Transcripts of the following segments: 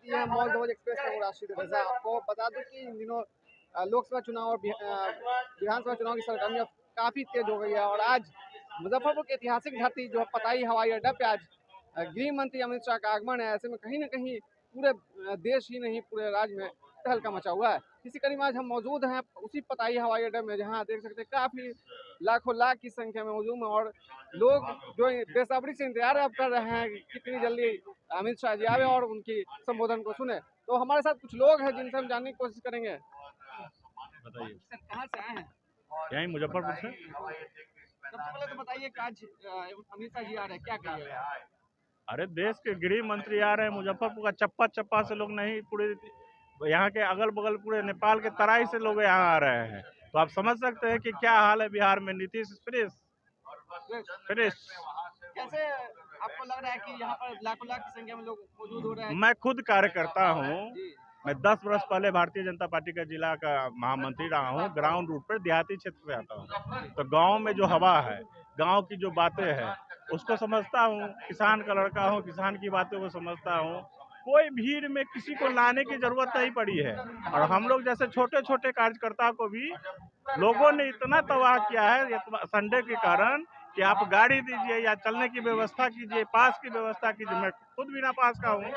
किए हैं मॉल ध्वज एक्सप्रेस में राष्ट्रीय ध्वजा। आपको बता दूं कि इन दिनों लोकसभा चुनाव और विधानसभा चुनाव की सरगर्मियां काफी तेज हो गई है और आज मुजफ्फरपुर की ऐतिहासिक धरती जो पताई हवाई अड्डा पे आज गृह मंत्री अमित शाह का आगमन है। ऐसे में कहीं न कहीं पूरे देश ही नहीं पूरे राज्य में तहलका मचा हुआ है। इसी कड़ी में आज हम मौजूद हैं उसी पताई हवाई अड्डे में, जहां देख सकते हैं काफी लाखों लाख की संख्या में मौजूद है और लोग जो बेसब्री से इंतजार अब कर रहे हैं कि कितनी जल्दी अमित शाह जी आवे और उनकी संबोधन को सुने। तो हमारे साथ कुछ लोग हैं जिनसे हम जानने की कोशिश करेंगे। बताइए सर कहाँ से आए हैं? यहीं मुजफ्फरपुर से। सबसे पहले तो बताइए कि आज अमित शाह जी आ रहे हैं, क्या कहिएगा? अरे देश के गृह मंत्री आ रहे हैं, मुजफ्फरपुर का चप्पा चप्पा से लोग नहीं, पूरे यहाँ के अगल बगल पूरे नेपाल के तराई से लोग यहाँ आ रहे हैं। तो आप समझ सकते हैं कि क्या हाल है बिहार में। नीतीश फ्रेश। कैसे आपको लग रहा है कि यहाँ पर लाखों लाख की संख्या में लोग मौजूद हो रहे हैं? मैं खुद कार्यकर्ता हूँ। मैं 10 वर्ष पहले भारतीय जनता पार्टी का जिला का महामंत्री रहा हूँ। ग्राउंड रूट पर देहाती क्षेत्र से आता हूँ, तो गांव में जो हवा है, गांव की जो बातें हैं उसको समझता हूँ। किसान का लड़का हूँ, किसान की बातों को समझता हूँ। कोई भीड़ में किसी को लाने की जरूरत नहीं पड़ी है और हम लोग जैसे छोटे छोटे कार्यकर्ता को भी लोगों ने इतना तबाह किया है संडे के कारण कि आप गाड़ी दीजिए या चलने की व्यवस्था कीजिए, पास की व्यवस्था कीजिए। मैं खुद बिना पास का हूँ,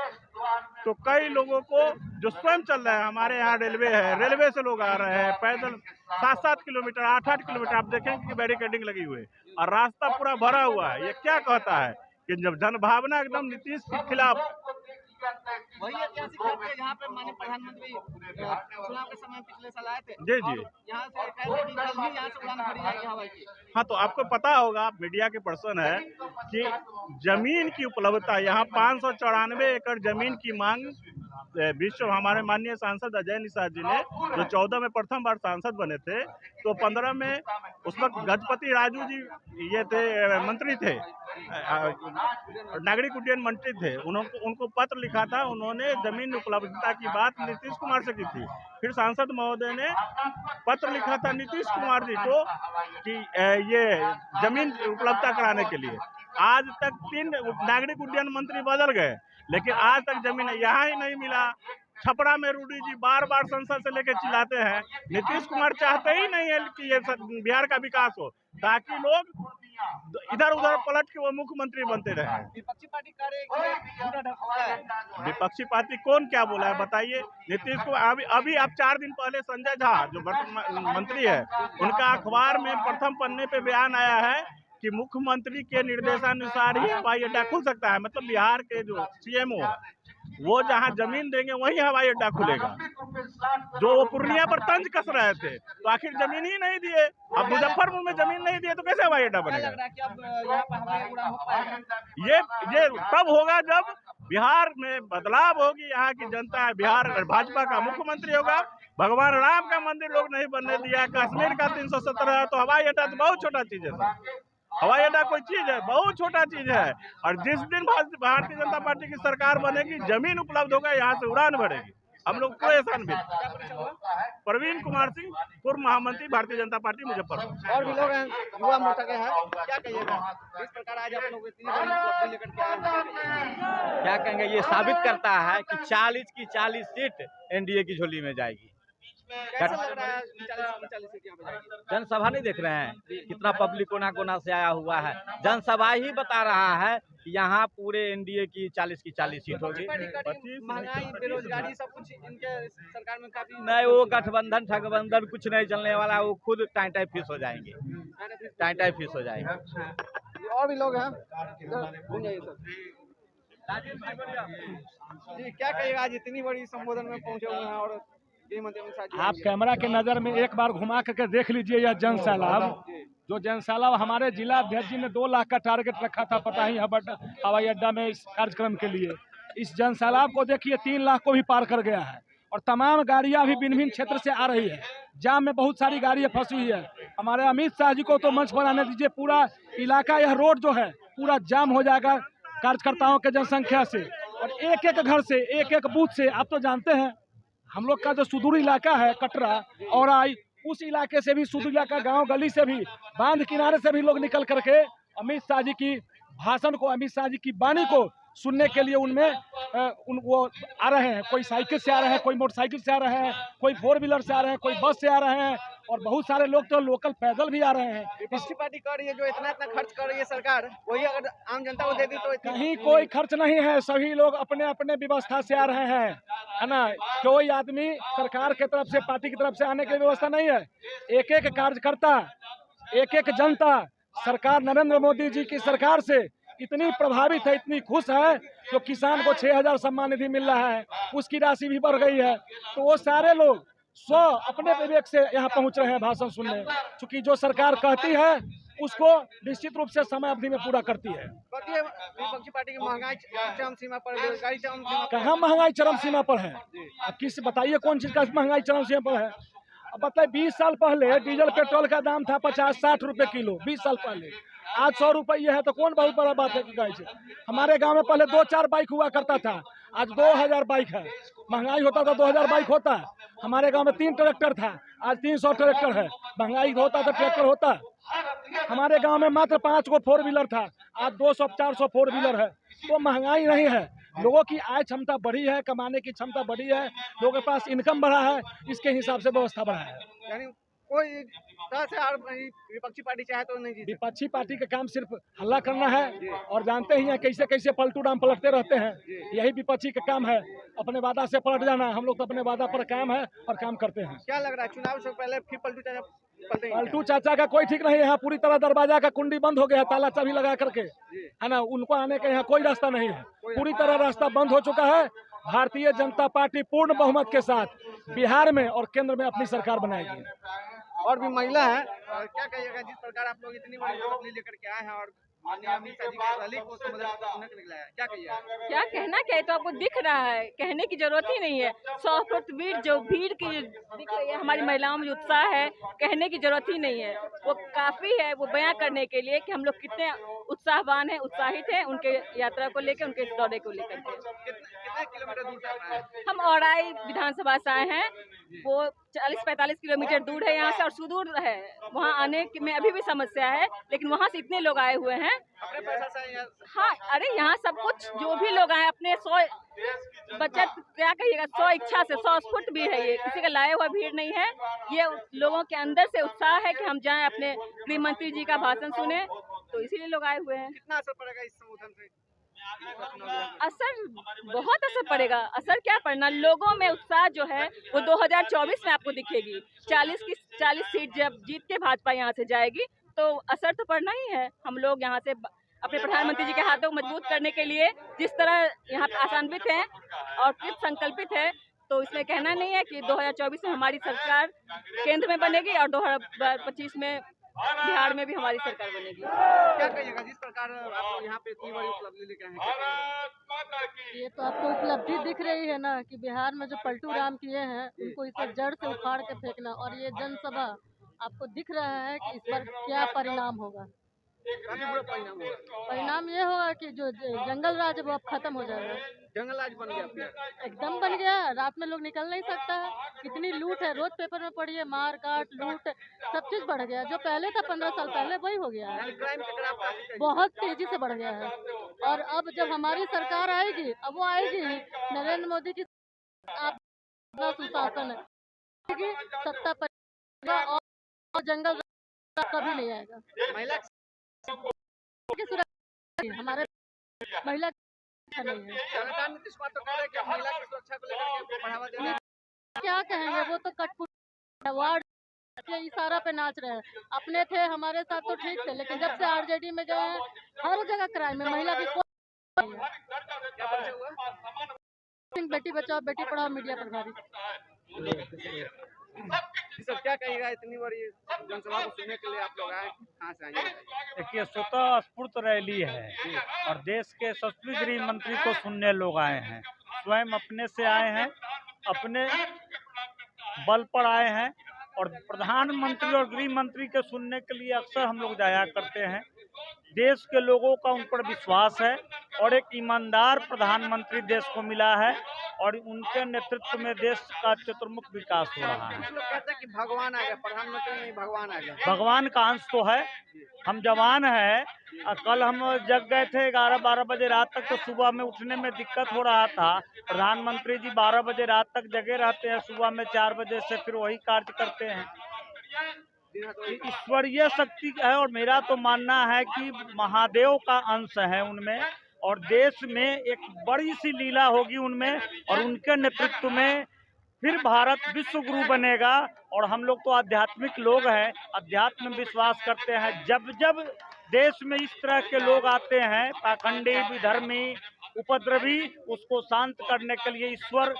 तो कई लोगों को जो स्वयं चल रहे हैं, हमारे यहाँ रेलवे है, रेलवे से लोग आ रहे हैं पैदल 7-7 किलोमीटर 8-8 किलोमीटर। आप देखेंगे कि बैरिकेडिंग लगी हुई है और रास्ता पूरा भरा हुआ है। ये क्या कहता है कि जब जनभावना एकदम नीतीश के खिलाफ। वही ऐतिहासिक घाट है जहाँ पे माननीय प्रधानमंत्री चुनाव के समय पिछले साल आए थे। जी जी, यहाँ से जल्द ही यहाँ से उड़ान भरी जाएगी हवाई की। हाँ, तो आपको पता होगा, आप मीडिया के पर्सन है, कि जमीन की उपलब्धता यहाँ 594 एकड़ जमीन की मांग विश्व हमारे माननीय सांसद अजय निषाद जी ने, जो 14 में प्रथम बार सांसद बने थे, तो 15 में उस वक्त गजपति राजू जी ये थे, मंत्री थे, नागरिक उड्डयन मंत्री थे। उनको पत्र लिखा था, उन्होंने जमीन उपलब्धता की बात नीतीश कुमार से की थी। फिर सांसद महोदय ने पत्र लिखा था नीतीश कुमार जी को कि ये जमीन उपलब्धता कराने के लिए। आज तक 3 नागरिक उड्डयन मंत्री बदल गए, लेकिन आज तक जमीन यहाँ ही नहीं मिला। छपरा में रूडी जी बार बार संसद से लेकर चिल्लाते हैं। नीतीश कुमार चाहते ही नहीं है कि ये बिहार का विकास हो, ताकि लोग इधर उधर पलट के वो मुख्यमंत्री बनते रहे। विपक्षी पार्टी विपक्षी पार्टी कौन क्या बोला है बताइए? नीतीश कुमार अभी आप 4 दिन पहले संजय झा जो वर्तमान मंत्री है, उनका अखबार में प्रथम पन्ने पे बयान आया है कि मुख्यमंत्री के निर्देशानुसार ही हवाई अड्डा खुल सकता है। मतलब बिहार के जो सीएमओ वो जहां जमीन देंगे वहीं हवाई अड्डा खुलेगा। जो वो पूर्णिया पर तंज कस रहे थे, तो आखिर जमीन ही नहीं दिए। अब मुजफ्फरपुर में जमीन नहीं दिए तो कैसे हवाई अड्डा बनेगा? ये तब होगा जब बिहार में बदलाव होगी, यहाँ की जनता है, बिहार भाजपा का मुख्यमंत्री होगा। भगवान राम का मंदिर लोग नहीं बनने दिया, कश्मीर का 317 है, तो हवाई अड्डा तो बहुत छोटा चीज है सर। हवाई अड्डा कोई चीज है, बहुत छोटा चीज है। और जिस दिन भारतीय जनता पार्टी की सरकार बनेगी, जमीन उपलब्ध होगा, यहाँ से उड़ान बढ़ेगी। हम लोग को एहसान भी। प्रवीण कुमार सिंह, पूर्व महामंत्री भारतीय जनता पार्टी मुजफ्फरपुर। और भी लोग हैं, युवा मोर्चा के हैं, क्या कहिएगा इस प्रकार आज आप लोग इतनी बड़ी उपलब्धि लेकर के आए? क्या कहेंगे, ये साबित करता है कि 40 की 40 सीट एनडीए की झोली में जाएगी। कैसा लग रहा है 40 सीट यहाँ पे जाएगी? जनसभा नहीं देख रहे हैं कितना पब्लिक कोना कोना से आया हुआ है। जनसभा ही बता रहा है कि यहाँ पूरे एनडीए की 40 की 40 सीट होगी। महंगाई, बेरोजगारी सब कुछ इनके सरकार में काफी नहीं, वो गठबंधन ठगबंधन कुछ नहीं चलने वाला। वो खुद टाइम फिस हो जाएंगे, टाइम फिस हो जाएंगे। और भी लोग हैं जी, क्या कहिएगा आज इतनी बड़ी संबोधन में पहुंचे हुए हैं और आप कैमरा के नजर में एक बार घुमा करके देख लीजिए यह जन सैलाब। जो जन सैलाब हमारे जिला अध्यक्ष जी ने 2 लाख का टारगेट रखा था पता ही हवाई अड्डा में इस कार्यक्रम के लिए। इस जन सैलाब को देखिए 3 लाख को भी पार कर गया है और तमाम गाड़ियां भी भिन्न भिन्न क्षेत्र से आ रही है। जाम में बहुत सारी गाड़ियां फंसी हुई है। हमारे अमित शाह जी को तो मंच पर आने दीजिए। पूरा इलाका, यह रोड जो है पूरा जाम हो जाएगा कार्यकर्ताओं के जनसंख्या से और एक एक घर से, एक एक बूथ से। आप तो जानते हैं हम लोग का जो सुदूर इलाका है कटरा और आई, उस इलाके से भी सुदूर इलाका, गांव गली से भी, बांध किनारे से भी लोग निकल करके अमित शाह जी की भाषण को, अमित शाह जी की वाणी को सुनने के लिए उनमें वो आ रहे हैं। कोई साइकिल से आ रहे हैं, कोई मोटरसाइकिल से आ रहे हैं, कोई 4 व्हीलर से आ रहे हैं, कोई बस से आ रहे हैं और बहुत सारे लोग तो लोकल पैदल भी आ रहे हैं। विपक्षी पार्टी कर रही है जो इतना खर्च कर रही है सरकार, वही अगर आम जनता को दे दी तो कहीं कोई खर्च नहीं है, सभी लोग अपने अपने व्यवस्था से आ रहे हैं, है ना। कोई आदमी सरकार की तरफ से, पार्टी की तरफ से आने की व्यवस्था नहीं है। एक एक कार्यकर्ता, एक एक जनता सरकार नरेंद्र मोदी जी की सरकार से इतनी प्रभावित है, इतनी खुश है। जो किसान को 6,000 सम्मान निधि मिल रहा है, उसकी राशि भी बढ़ गई है। तो वो सारे लोग अपने विवेक से यहाँ पहुँच रहे हैं भाषण सुनने, क्योंकि जो सरकार कहती है उसको निश्चित रूप से समय अवधि में पूरा करती है। विपक्षी पार्टी की महंगाई चरम सीमा पर, बेरोजगारी चरम सीमा पर। कहाँ महंगाई चरम सीमा पर है? अब किस बताइए कौन चीज का महंगाई चरम सीमा पर है? अब बताइए 20 साल पहले डीजल पेट्रोल का दाम था 50-60 रुपए किलो, 20 साल पहले। आज 100 रुपये है तो कौन बहुत बड़ा बात है कि हमारे गांव में पहले 2-4 बाइक हुआ करता था, आज 2000 बाइक है। महंगाई होता था 2000 बाइक होता। हमारे गांव में 3 ट्रैक्टर था, आज 300 ट्रैक्टर है। महंगाई होता तो ट्रैक्टर होता। हमारे गांव में मात्र 5 गो 4 व्हीलर था, आज 200-400 4 व्हीलर है। तो महंगाई नहीं है, लोगों की आय क्षमता बढ़ी है, कमाने की क्षमता बढ़ी है, लोगों के पास इनकम बढ़ा है, इसके हिसाब से व्यवस्था बढ़ा है। यानी कोई तरह से विपक्षी पार्टी चाहे तो नहीं जीत। विपक्षी पार्टी का काम सिर्फ हल्ला करना है और जानते ही हैं कैसे कैसे पलटू डाम पलटते रहते हैं। यही विपक्षी का काम है, अपने वादा से पलट जाना। हम लोग तो अपने वादा पर कायम है और काम करते हैं। क्या लग रहा है चुनाव से पहले फिर पलटू चाचा का कोई ठीक नहीं है। यहाँ पूरी तरह दरवाजा का कुंडी बंद हो गया, ताला चाबी लगा करके, है ना। उनको आने का यहाँ कोई रास्ता नहीं है, पूरी तरह रास्ता बंद हो चुका है। भारतीय जनता पार्टी पूर्ण बहुमत के साथ बिहार में और केंद्र में अपनी सरकार बनाएगी। और भी महिला है, क्या कहिएगा जिस प्रकार आप लोग इतनी बड़ी उपलब्धि लेकर के आए हैं और अमित शाह जी की रैली को निकला है, क्या कहिएगा? क्या कहना, क्या तो आपको दिख रहा है, कहने की जरूरत ही नहीं है। 100% भीड़ की दिख रही है, हमारी महिलाओं में जो उत्साह है कहने की जरूरत ही नहीं है। वो काफी है वो बयां करने के लिए कि हम लोग कितने उत्साहवान हैं, उत्साहित हैं उनके यात्रा को लेकर, उनके इस दौरे को लेकर के। कितने किलोमीटर दूर से आए? हम औराई विधानसभा से आए हैं, वो 40-45 किलोमीटर दूर है यहाँ से और सुदूर है। वहाँ आने में अभी भी समस्या है, लेकिन वहाँ से इतने लोग आए हुए हैं। अपने पैसा से? हाँ, अरे यहाँ सब कुछ जो भी लोग आए अपने 100 बचत, क्या कहिएगा, 100 इच्छा से, 100 फुट भी है, ये किसी का लाया हुआ भीड़ नहीं है। ये लोगों के अंदर से उत्साह है कि हम जाएं अपने गृह मंत्री जी का भाषण सुने, तो इसीलिए लोग आए हुए हैं। कितना असर पड़ेगा इस संबोधन से? असर बहुत असर पड़ेगा। असर क्या पड़ना, लोगों में उत्साह जो है वो 2024 में आपको दिखेगी। 40 सीट जब जीत के भाजपा यहाँ से जाएगी तो असर तो पड़ना ही है। हम लोग यहाँ से अपने प्रधानमंत्री जी के हाथों को मजबूत करने के लिए जिस तरह यहाँ पे आशान्वित हैं और कृत संकल्पित है, तो इसमें कहना नहीं है कि 2024 में हमारी सरकार केंद्र में बनेगी और 2025 में बिहार में भी हमारी सरकार बनेगी। क्या कहिएगा जिस प्रकार आप लोग यहाँ पे इतनी बड़ी उपलब्धि लेकर आए हैं? ये तो आपको उपलब्धि दिख रही है ना कि बिहार में जो पलटू राम किए हैं उनको इसे जड़ से उखाड़ के फेंकना, और ये जनसभा आपको दिख रहा है कि इस पर क्या परिणाम होगा। परिणाम ये होगा कि जो जंगल राज है वो अब खत्म हो जाएगा। जंगल राज बन गया, एकदम बन गया। रात में लोग निकल नहीं सकता है, कितनी लूट है, रोज पेपर में पढ़िए, मार काट लूट सब चीज बढ़ गया। जो पहले था 15 साल पहले वही हो गया है, बहुत तेजी से बढ़ गया है। और अब जब हमारी सरकार आएगी, अब वो आएगी नरेंद्र मोदी की, आप सुशासन है, सत्ता पर और जंगल कभी नहीं आएगा। महिला हमारे महिला नहीं है, नीतीश कुमार तो कह रहे हैं कि महिला की सुरक्षा को लेकर बढ़ावा देना। क्या कहेंगे, वो तो कटपुट वार्ड के इशारा पे नाच रहे हैं। अपने थे हमारे साथ तो ठीक थे, लेकिन जब से आरजेडी में गए हैं हर जगह क्राइम है, महिला की कोई बेटी बचाओ बेटी पढ़ाओ मीडिया प्रभारी। सर क्या कहिएगा इतनी बड़ी जनसभा को सुनने के लिए आप लोग आए, कहाँ से आए? देखिए, स्वतः स्फूर्त रैली है और देश के यशस्वी गृह मंत्री को सुनने लोग आए हैं। स्वयं अपने से आए हैं, अपने बल पर आए हैं और प्रधानमंत्री और गृह मंत्री के सुनने के लिए अक्सर हम लोग जाया करते हैं। देश के लोगों का उन पर विश्वास है और एक ईमानदार प्रधानमंत्री देश को मिला है और उनके नेतृत्व में देश का चतुर्मुख विकास हो रहा है। कुछ लोग कहते हैं कि भगवान आ गए, प्रधानमंत्री नहीं भगवान आ गए। भगवान का अंश तो है, हम जवान हैं। कल हम जग गए थे 11-12 बजे रात तक, तो सुबह में उठने में दिक्कत हो रहा था। प्रधानमंत्री जी 12 बजे रात तक जगे रहते हैं, सुबह में 4 बजे से फिर वही कार्य करते हैं। ईश्वरीय शक्ति है, और मेरा तो मानना है कि महादेव का अंश है उनमें, और देश में एक बड़ी सी लीला होगी उनमें, और उनके नेतृत्व में फिर भारत विश्व गुरु बनेगा। और हम लोग तो आध्यात्मिक लोग हैं, अध्यात्म में विश्वास करते हैं। जब जब देश में इस तरह के लोग आते हैं, पाखंडी, विधर्मी, उपद्रवी, उसको शांत करने के लिए ईश्वर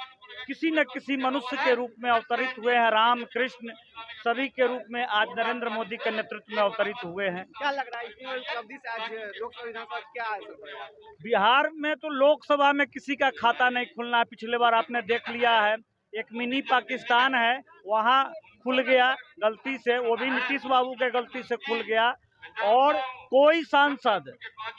किसी न किसी मनुष्य के रूप में अवतरित हुए हैं। राम कृष्ण सभी के रूप में आज नरेंद्र मोदी के नेतृत्व में अवतरित हुए हैं। क्या लग रहा है इतनी बड़ी उपलब्धि से आज लोकसभा विधानसभा क्या असर पड़ेगा? बिहार में तो लोकसभा में किसी का खाता नहीं खुलना। पिछले बार आपने देख लिया है, एक मिनी पाकिस्तान है, वहाँ खुल गया गलती से, वो भी नीतीश बाबू के गलती से खुल गया। और कोई सांसद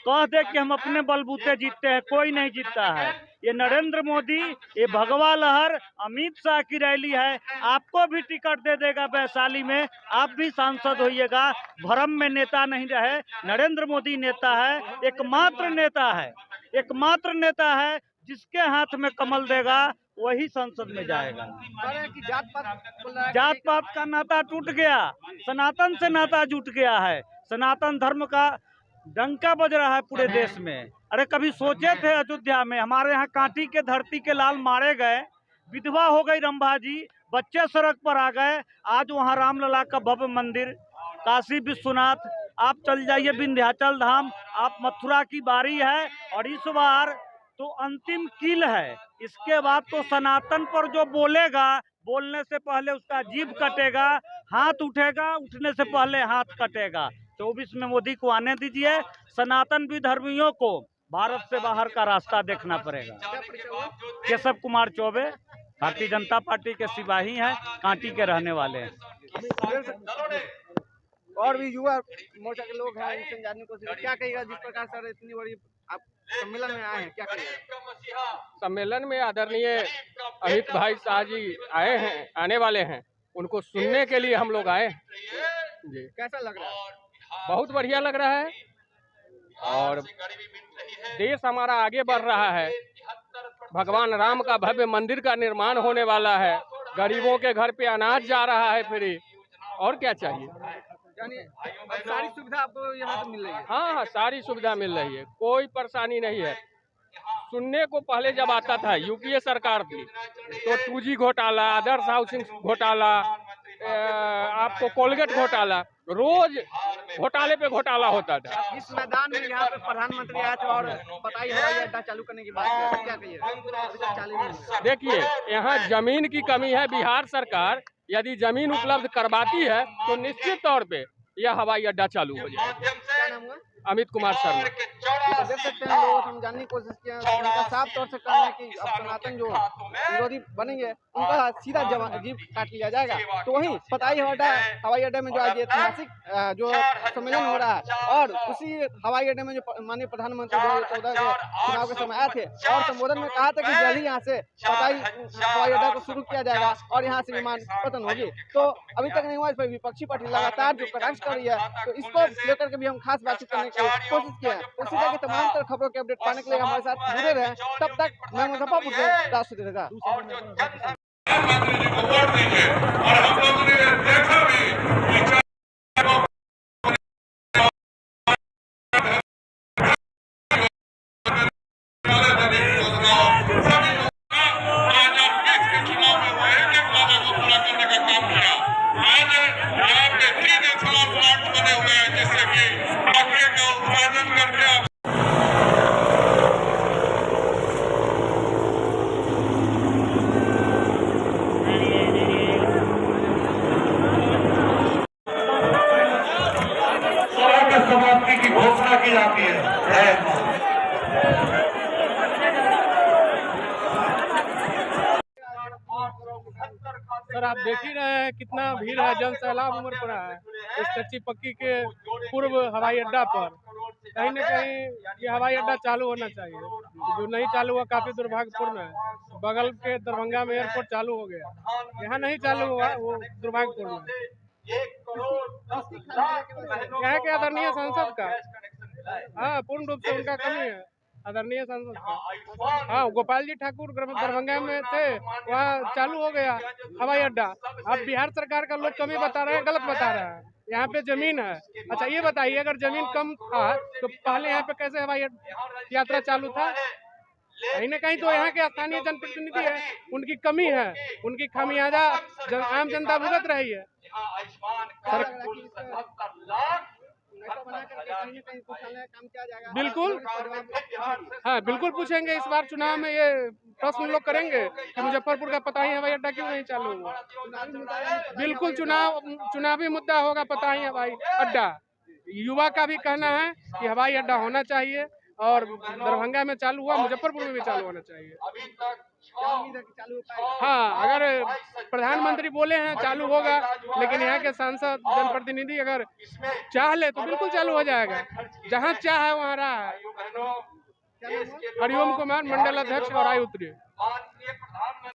कह दे कि हम अपने बलबूते जीतते हैं, कोई नहीं जीतता है। ये नरेंद्र मोदी, ये भगवा लहर, अमित शाह की रैली है। आपको भी टिकट दे देगा वैशाली में, आप भी सांसद होइएगा। भ्रम में नेता नहीं रहे, नरेंद्र मोदी नेता है, एकमात्र नेता है, एकमात्र नेता है। जिसके हाथ में कमल देगा वही संसद में जाएगा। कि जात पात का नाता टूट गया, सनातन से नाता जुट गया है। सनातन धर्म का डंका बज रहा है पूरे देश में। अरे कभी सोचे थे अयोध्या में हमारे यहाँ कांटी के धरती के लाल मारे गए, विधवा हो गई रंभा जी, बच्चे सड़क पर आ गए। आज वहाँ रामलला का भव्य मंदिर, काशी विश्वनाथ, आप चल जाइए विंध्याचल धाम, आप मथुरा की बारी है। और इस बार तो अंतिम कील है। इसके बाद तो सनातन पर जो बोलेगा, बोलने से पहले उसका जीभ कटेगा, हाथ उठेगा, उठने से पहले हाथ कटेगा। 24 में मोदी को आने दीजिए। सनातन विधर्मियों को भारत से बाहर का रास्ता देखना पड़ेगा। केशव कुमार चौबे, भारतीय जनता पार्टी के सिपाही हैं, कांटी के रहने वाले हैं। और भी युवा मोर्चा के लोग हैं, इनसे जानने की कोशिश, क्या कहिएगा जिस प्रकार सर इतनी बड़ी आप सम्मेलन में आए हैं, क्या कहिएगा? सम्मेलन में आदरणीय अमित भाई शाह जी आए हैं, आने वाले हैं, उनको सुनने के लिए हम लोग आए हैं जी। कैसा लग रहा है? बहुत बढ़िया लग रहा है, और देश हमारा आगे बढ़ रहा है। भगवान राम का भव्य मंदिर का निर्माण होने वाला है, गरीबों के घर पे अनाज जा रहा है फ्री, और क्या चाहिए? यानी सारी सुविधा आपको यहाँ से मिल रही है? हाँ, सारी सुविधा मिल रही है, कोई परेशानी नहीं है। सुनने को पहले जब आता था यूपीए सरकार थी तो 2G घोटाला, आदर्श हाउसिंग घोटाला, आपको कोलगेट घोटाला, रोज घोटाले पे घोटाला होता था। इस मैदान में यहाँ पे प्रधानमंत्री आए थे और बताई हवाई अड्डा चालू करने की बात कर, क्या कहिए? देखिए, यहाँ जमीन की कमी है। बिहार सरकार यदि जमीन उपलब्ध करवाती है तो निश्चित तौर पे यह हवाई अड्डा चालू हो जाएगा। क्या नाम हुआ? अमित कुमार शर्मा। तो देख सकते हैं, लोग हम जानने की कोशिश किया, उनका साफ तौर से कहना है कि अब सनातन जो विरोधी बनेंगे उनका सीधा जीभ काट लिया जाएगा। तो वहीं पताई हवाई अड्डे में जो आज ऐतिहासिक जो सम्मेलन हो रहा है, और उसी हवाई अड्डे में जो माननीय प्रधानमंत्री 2014 के चुनाव के समय आए थे और संबोधन में कहा था कि जल्द ही यहाँ से पताई हवाई अड्डा को शुरू किया जाएगा और यहाँ से विमान पतन होगी। तो अभी तक नहीं हुआ। इस पर विपक्षी पार्टी लगातार जो कटाक्ष कर रही है, तो इसको लेकर के भी हम खास बातचीत करने की कोशिश किया है। उसी तरह की तमाम तरह खबरों के अपडेट पाने के लिए हमारे साथ जुड़े रहे। तब तक मैं मुजफ्फरपुर से राष्ट्रीय रजा। समाप्ति की घोषणा की जाती है। सर, आप देख ही रहे हैं कितना भीड़ है, जन सैलाब उमड़ पड़ा है इस कच्ची पक्की के पूर्व हवाई अड्डा पर। कहीं न कहीं ये हवाई अड्डा चालू होना चाहिए। जो नहीं चालू हुआ काफ़ी दुर्भाग्यपूर्ण है। बगल के दरभंगा में एयरपोर्ट चालू हो गया, यहाँ नहीं चालू हुआ, वो दुर्भाग्यपूर्ण है। यहाँ के आदरणीय सांसद का, हाँ, पूर्ण रूप से उनका कमी है, आदरणीय सांसद का। हाँ, गोपाल जी ठाकुर दरभंगा में थे, वहाँ चालू हो गया हवाई अड्डा। अब बिहार सरकार का लोग कमी बता रहे हैं, गलत बता रहे हैं। यहाँ पे जमीन है। अच्छा ये बताइए, अगर जमीन कम था तो पहले यहाँ पे कैसे हवाई यात्रा चालू था? कहीं न कहीं तो यहाँ के स्थानीय जनप्रतिनिधि है, उनकी कमी है, उनकी खामियाजा आम जनता भुगत रही है। बिल्कुल, हाँ बिल्कुल पूछेंगे। इस बार चुनाव में ये प्रश्न लोग करेंगे कि मुजफ्फरपुर का पताही हवाई अड्डा क्यों नहीं चालू हुआ। बिल्कुल चुनावी मुद्दा होगा पताही हवाई अड्डा। युवा का भी कहना है कि हवाई अड्डा होना चाहिए और दरभंगा में चालू हुआ, मुजफ्फरपुर में भी चालू होना चाहिए। हाँ, अगर प्रधानमंत्री बोले हैं चालू होगा, लेकिन यहाँ के सांसद जनप्रतिनिधि अगर चाह ले तो बिल्कुल चालू हो जाएगा। जहाँ चाह है वहाँ रहा है। हरिओम कुमार, मंडल अध्यक्ष और आयुक्त।